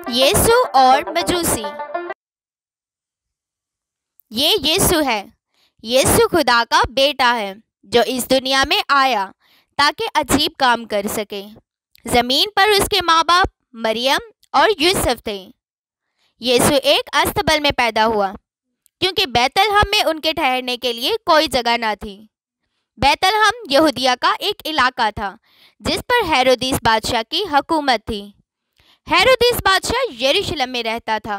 यीशु और मजूसी। ये यीशु है। यीशु खुदा का बेटा है जो इस दुनिया में आया ताकि अजीब काम कर सके। जमीन पर उसके माँ बाप मरियम और यूसुफ थे। यीशु एक अस्तबल में पैदा हुआ क्योंकि बैतलहम में उनके ठहरने के लिए कोई जगह न थी। बैतलहम यहूदिया का एक इलाका था जिस पर हेरोदिस बादशाह की हुकूमत थी। हेरोदिस बादशाह यरूशलेम में रहता था।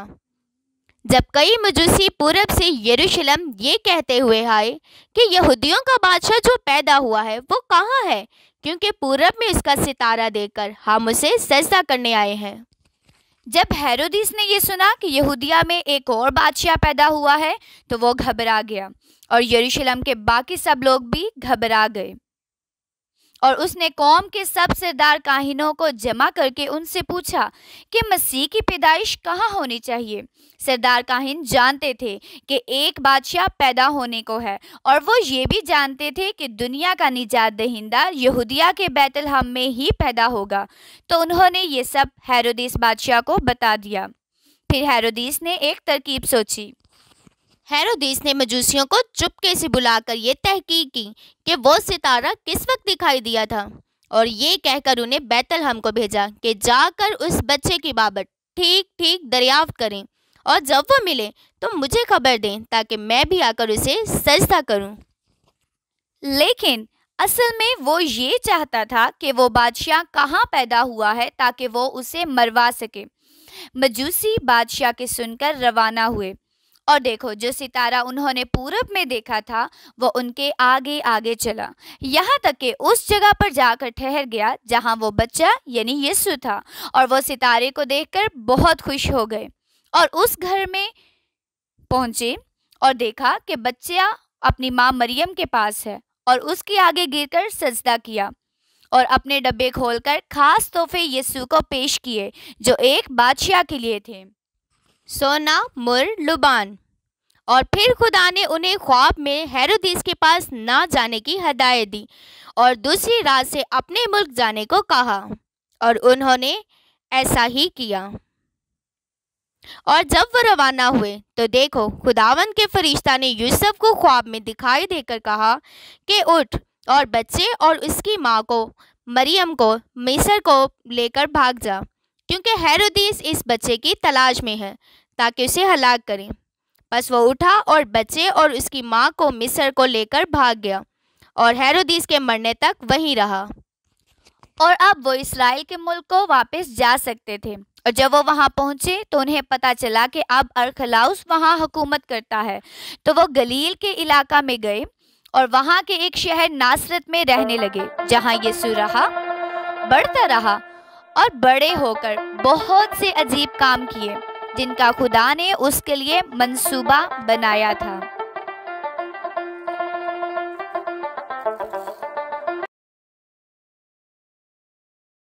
जब कई मजूसी पूरब से यरूशलेम ये कहते हुए आए कि यहूदियों का बादशाह जो पैदा हुआ है वो कहाँ है, क्योंकि पूरब में उसका सितारा देखकर हम उसे सजदा करने आए हैं। जब हेरोदिस ने ये सुना कि यहूदिया में एक और बादशाह पैदा हुआ है तो वो घबरा गया और यरूशलेम के बाकी सब लोग भी घबरा गए। और उसने कौम के सब सरदार काहिनों को जमा करके उनसे पूछा कि मसीह की पैदाइश कहाँ होनी चाहिए। सरदार काहिन जानते थे कि एक बादशाह पैदा होने को है और वो ये भी जानते थे कि दुनिया का निजात दहिंदा यहूदिया के बैतलहम में ही पैदा होगा। तो उन्होंने ये सब हेरोदिस बादशाह को बता दिया। फिर हेरोदिस ने एक तरकीब सोची। हेरोदिस ने मजूसियों को चुपके से बुलाकर ये तहकीक की कि वो सितारा किस वक्त दिखाई दिया था और ये कहकर उन्हें बैतलहम को भेजा कि जाकर उस बच्चे की बाबत ठीक ठीक दरियाफ्त करें और जब वो मिले तो मुझे खबर दें ताकि मैं भी आकर उसे सजदा करूं। लेकिन असल में वो ये चाहता था कि वो बादशाह कहाँ पैदा हुआ है ताकि वो उसे मरवा सके। मजूसी बादशाह के सुनकर रवाना हुए और देखो, जो सितारा उन्होंने पूरब में देखा था वो उनके आगे आगे चला, यहाँ तक कि उस जगह पर जाकर ठहर गया जहाँ वो बच्चा यानी यीशु था। और वो सितारे को देखकर बहुत खुश हो गए और उस घर में पहुँचे और देखा कि बच्चा अपनी माँ मरियम के पास है और उसके आगे गिरकर सजदा किया और अपने डब्बे खोलकर खास तोहफे यीशु को पेश किए जो एक बादशाह के लिए थे, सोना, मुर, लुबान। और फिर खुदा ने उन्हें ख्वाब में हेरोदिस के पास ना जाने की हदायत दी और दूसरी रात से अपने मुल्क जाने को कहा और उन्होंने ऐसा ही किया। और जब वो रवाना हुए तो देखो, खुदावंद के फरिश्ता ने यूसुफ को ख्वाब में दिखाई देकर कहा कि उठ और बच्चे और उसकी माँ को मरियम को मिस्र को लेकर भाग जा, क्योंकि हेरोदिस इस बच्चे की तलाश में है ताकि उसे हलाक करें। बस वो उठा और बच्चे और उसकी माँ को मिस्र को लेकर भाग गया और हेरोदिस के मरने तक वहीं रहा। और अब वो इस्राएल के मुल्क को वापस जा सकते थे। और जब वो वहाँ पहुँचे तो उन्हें पता चला कि अब अरखलाउस वहाँ हुकूमत करता है। तो वो गलील के इलाका में गए और वहाँ के एक शहर नासरत में रहने लगे, जहाँ यीशु रहा, बढ़ता रहा और बड़े होकर बहुत से अजीब काम किए जिनका खुदा ने उसके लिए मंसूबा बनाया था।